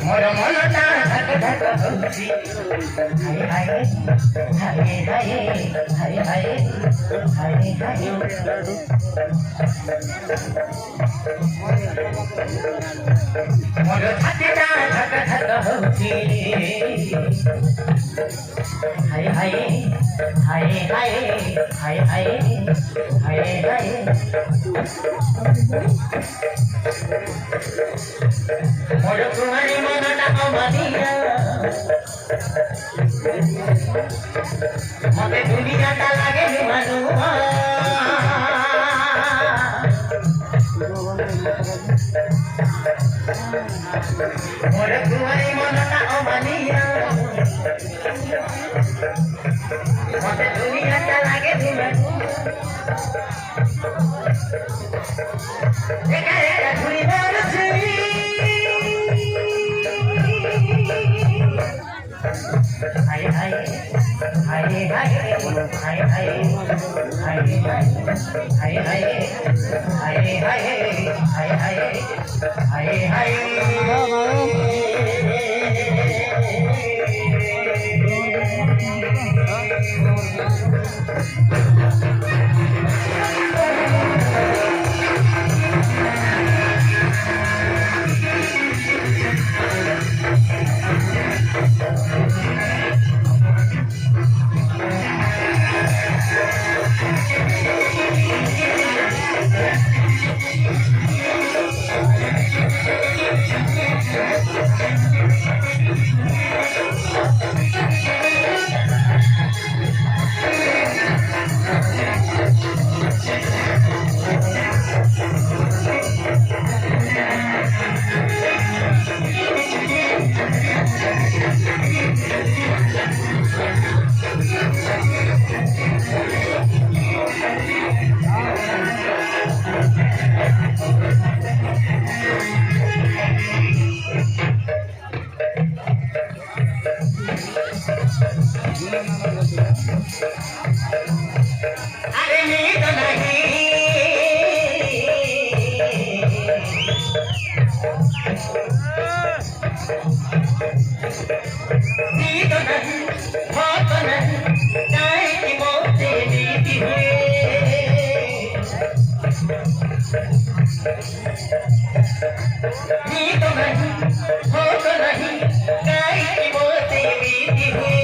मोर मनटा धक धक होउछि हाय हाय हाय हाय हाय हाय हाय हाय मोर छातीटा धक धक होउछि हाय हाय हाय हाय हाय हाय हाय हाय मोर तुम्हारी मनटा अमनिया मते दुनियाटा लागे नुआ मोर तुम्हारी मनटा अमनिया मते दुनियाटा लागे नुआ एका एका घुरी बरछि हाय हाय हाय हाय हाय हाय हाय हाय हाय हाय हाय हाय हाय अरे नींद नहीं नींद नहीं मौत नहीं चाहे कि मौत नीति हुए नींद नहीं मौत नहीं चाहे कि मौत नीति हुए